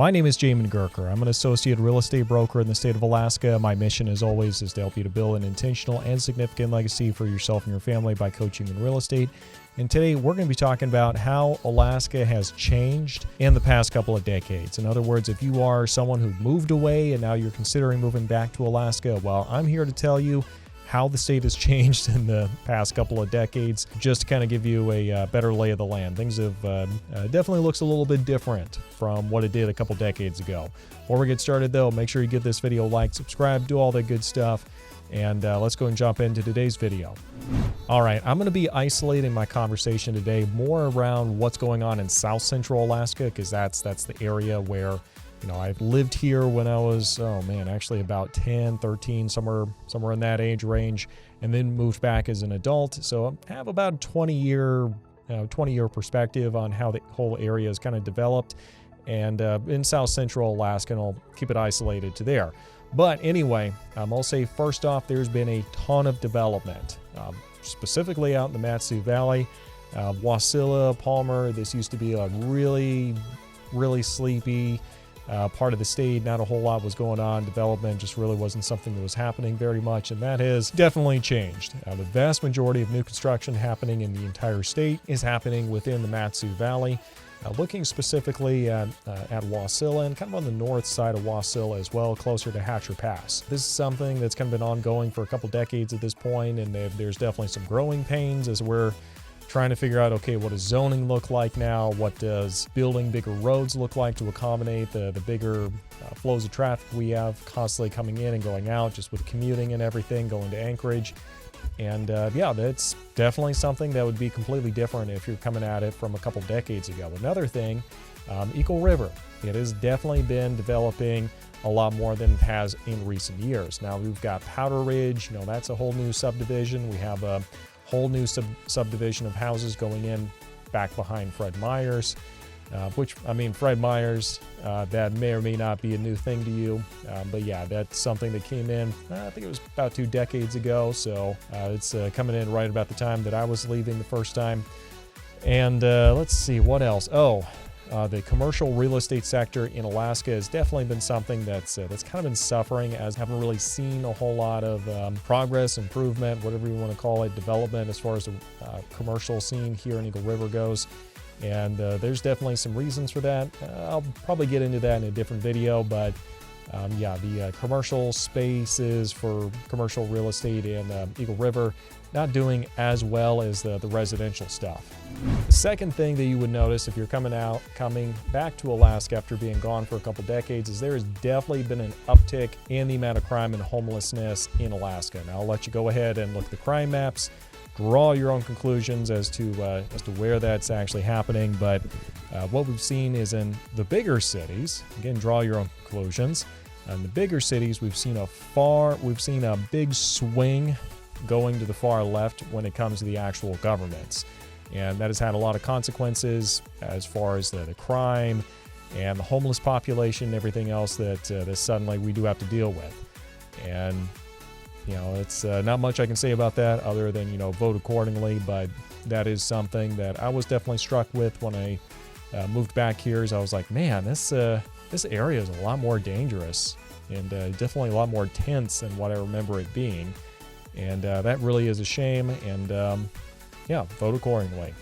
My name is Jamin Goecker. I'm an associate real estate broker in the state of Alaska. My mission, as always, is to help you to build an intentional and significant legacy for yourself and your family by coaching in real estate. And today we're going to be talking about how Alaska has changed in the past couple of decades. In other words, if you are someone who moved away and now you're considering moving back to Alaska, well, I'm here to tell you how the state has changed in the past couple of decades, just to kind of give you a better lay of the land. Things have definitely looks a little bit different from what it did a couple decades ago. Before we get started, though, make sure you give this video a like, subscribe, do all that good stuff, and let's go and jump into today's video. All right, I'm going to be isolating my conversation today more around what's going on in South Central Alaska, because that's the area where I've lived here when I was, actually about 10, 13, somewhere in that age range, and then moved back as an adult. So I have about 20-year perspective on how the whole area is kind of developed, and in South Central Alaska, and I'll keep it isolated to there. But anyway, I'll say first off, there's been a ton of development, specifically out in the Mat-Su Valley, Wasilla, Palmer. This used to be a really, really sleepy part of the state. Not a whole lot was going on. Development just really wasn't something that was happening very much, and that has definitely changed. The vast majority of new construction happening in the entire state is happening within the Mat-Su Valley. Looking specifically at Wasilla and kind of on the north side of Wasilla as well, closer to Hatcher Pass. This is something that's kind of been ongoing for a couple decades at this point, and there's definitely some growing pains as we're trying to figure out, okay, what does zoning look like now? What does building bigger roads look like to accommodate the bigger flows of traffic we have constantly coming in and going out, just with commuting and everything, going to Anchorage. And that's definitely something that would be completely different if you're coming at it from a couple decades ago. Another thing, Eagle River. It has definitely been developing a lot more than it has in recent years. Now we've got Powder Ridge, that's a whole new subdivision. We have a whole new subdivision of houses going in back behind Fred Meyer's, Fred Meyer's, that may or may not be a new thing to you. But yeah, that's something that came in, I think it was about 2 decades ago. So it's coming in right about the time that I was leaving the first time. And let's see, what else? The commercial real estate sector in Alaska has definitely been something that's kind of been suffering, as haven't really seen a whole lot of progress, improvement, whatever you want to call it, development as far as the commercial scene here in Eagle River goes. And there's definitely some reasons for that. I'll probably get into that in a different video, but the commercial spaces for commercial real estate in Eagle River not doing as well as the residential stuff. The second thing that you would notice if you're coming back to Alaska after being gone for a couple decades is there has definitely been an uptick in the amount of crime and homelessness in Alaska. Now I'll let you go ahead and look at the crime maps, draw your own conclusions as to where that's actually happening. But what we've seen is in the bigger cities, again, draw your own conclusions. In the bigger cities, we've seen a big swing going to the far left when it comes to the actual governments. And that has had a lot of consequences as far as the crime and the homeless population and everything else that suddenly we do have to deal with. And it's not much I can say about that other than, vote accordingly. But that is something that I was definitely struck with when I moved back here. Is I was like, man, this area is a lot more dangerous and definitely a lot more tense than what I remember it being. And that really is a shame. And vote accordingly.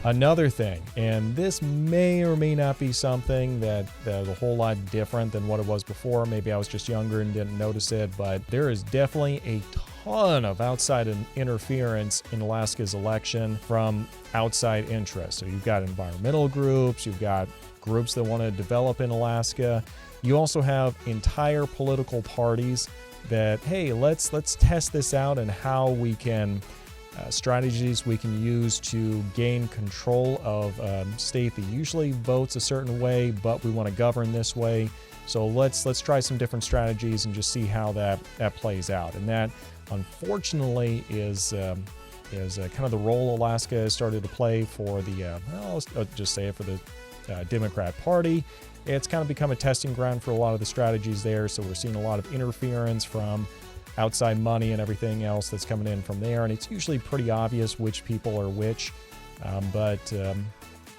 Another thing, and this may or may not be something that is a whole lot different than what it was before. Maybe I was just younger and didn't notice it, but there is definitely a ton of outside interference in Alaska's election from outside interests. So you've got environmental groups, you've got groups that want to develop in Alaska. You also have entire political parties that, hey, let's test this out and how we can strategies we can use to gain control of a state that usually votes a certain way, but we want to govern this way. So let's try some different strategies and just see how that plays out. And that, unfortunately, is kind of the role Alaska has started to play for the I'll just say it, for the Democrat Party. It's kind of become a testing ground for a lot of the strategies there. So we're seeing a lot of interference from outside money and everything else that's coming in from there. And it's usually pretty obvious which people are which. But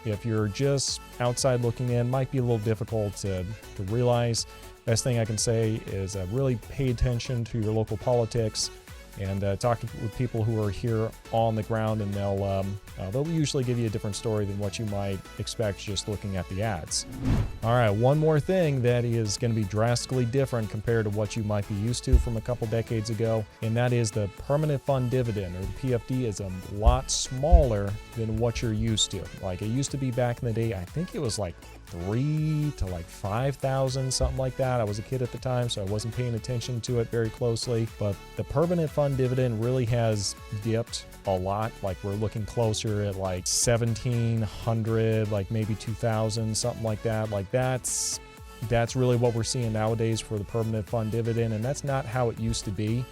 if you're just outside looking in, might be a little difficult to realize. Best thing I can say is really pay attention to your local politics and talk with people who are here on the ground, and they'll usually give you a different story than what you might expect just looking at the ads. All right, one more thing that is going to be drastically different compared to what you might be used to from a couple decades ago, and that is the permanent fund dividend, or the PFD, is a lot smaller than what you're used to. Like it used to be back in the day, I think it was like 3 to like 5,000, something like that. I was a kid at the time, so I wasn't paying attention to it very closely, but the permanent fund dividend really has dipped a lot. Like we're looking closer at like 1,700, like maybe 2,000, something like that. Like that's really what we're seeing nowadays for the permanent fund dividend, and that's not how it used to be.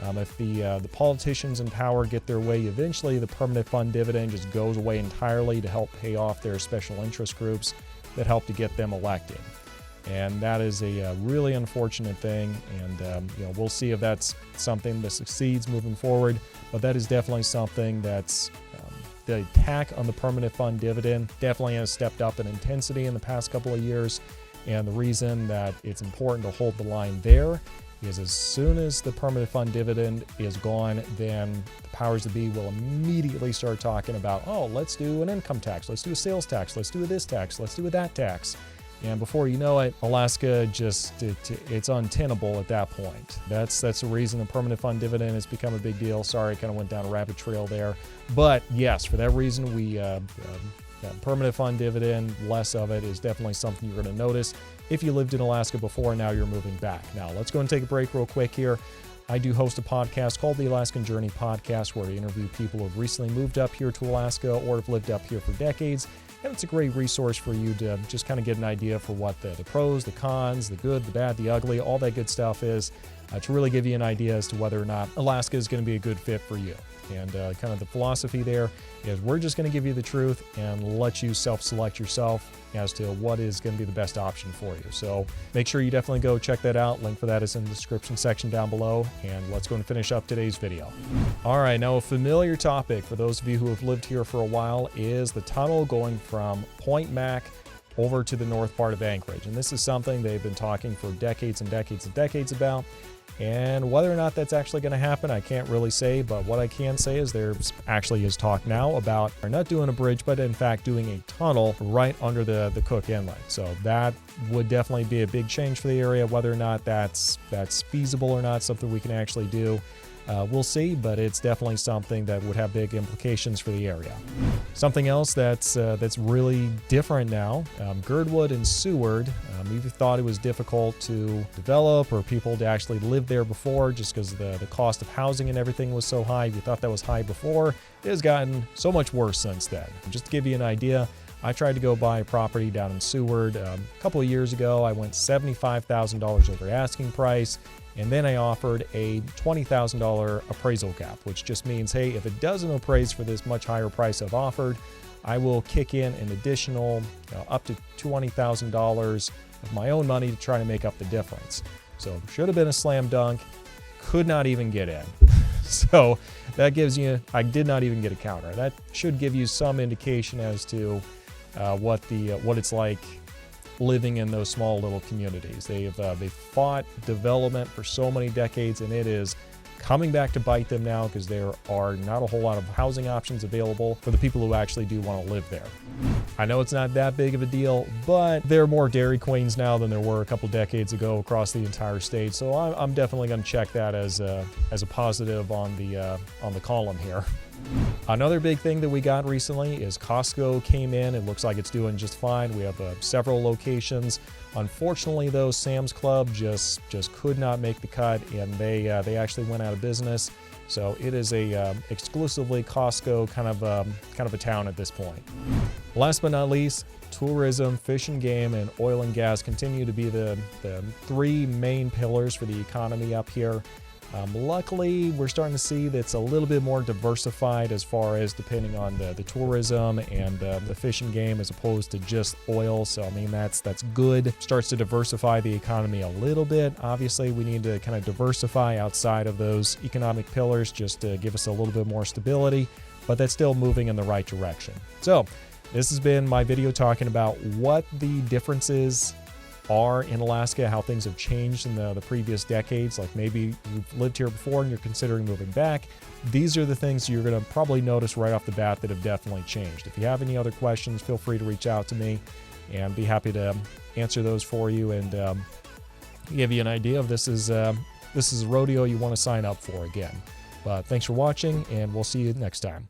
If the politicians in power get their way, eventually the permanent fund dividend just goes away entirely to help pay off their special interest groups that help to get them elected. And that is a really unfortunate thing, and we'll see if that's something that succeeds moving forward, but that is definitely something that's the attack on the permanent fund dividend definitely has stepped up in intensity in the past couple of years, and the reason that it's important to hold the line there is as soon as the permanent fund dividend is gone, then the powers that be will immediately start talking about, oh, let's do an income tax, let's do a sales tax, let's do this tax, let's do that tax. And before you know it, Alaska it's untenable at that point. That's the reason the permanent fund dividend has become a big deal. Sorry, I kind of went down a rabbit trail there. But yes, for that reason, permanent fund dividend, less of it, is definitely something you're going to notice if you lived in Alaska before and now you're moving back. Now, let's go and take a break real quick here. I do host a podcast called the Alaskan Journey Podcast, where I interview people who have recently moved up here to Alaska or have lived up here for decades. And it's a great resource for you to just kind of get an idea for what the pros, the cons, the good, the bad, the ugly, all that good stuff is, to really give you an idea as to whether or not Alaska is going to be a good fit for you. And kind of the philosophy there is we're just going to give you the truth and let you self-select yourself as to what is going to be the best option for you. So make sure you definitely go check that out. Link for that is in the description section down below. And let's go and finish up today's video. All right, now a familiar topic for those of you who have lived here for a while is the tunnel going from Point Mac over to the north part of Anchorage. And this is something they've been talking for decades and decades and decades about. And whether or not that's actually going to happen, I can't really say, but what I can say is there's actually is talk now about not doing a bridge, but in fact doing a tunnel right under the Cook Inlet. So that would definitely be a big change for the area. Whether or not that's feasible or not, something we can actually do, we'll see, but it's definitely something that would have big implications for the area. Something else that's really different now, Girdwood and Seward. We thought it was difficult to develop or people to actually live there before just because the cost of housing and everything was so high. We thought that was high before. It has gotten so much worse since then. Just to give you an idea, I tried to go buy a property down in Seward a couple of years ago. I went $75,000 over asking price. And then I offered a $20,000 appraisal cap, which just means, hey, if it doesn't appraise for this much higher price I've offered, I will kick in an additional up to $20,000 of my own money to try to make up the difference. So should have been a slam dunk, could not even get in. So that gives you, I did not even get a counter. That should give you some indication as to what it's like living in those small little communities. They've fought development for so many decades, and it is coming back to bite them now because there are not a whole lot of housing options available for the people who actually do want to live there. I know it's not that big of a deal, but there are more Dairy Queens now than there were a couple decades ago across the entire state. So I'm definitely going to check that as a positive on the column here. Another big thing that we got recently is Costco came in. It looks like it's doing just fine. We have several locations. Unfortunately, though, Sam's Club just could not make the cut, and they actually went out of business. So it is a exclusively Costco kind of a town at this point. Last but not least, tourism, fish and game, and oil and gas continue to be the three main pillars for the economy up here. Luckily, we're starting to see that's a little bit more diversified as far as depending on the tourism and the fish and game as opposed to just oil. So, I mean, that's good. Starts to diversify the economy a little bit. Obviously, we need to kind of diversify outside of those economic pillars just to give us a little bit more stability, but that's still moving in the right direction. So, This has been my video talking about what the differences are in Alaska, how things have changed in the previous decades. Like maybe you've lived here before and you're considering moving back. These are the things you're going to probably notice right off the bat that have definitely changed. If you have any other questions, feel free to reach out to me and be happy to answer those for you and give you an idea of this is a rodeo you want to sign up for again. But thanks for watching, and we'll see you next time.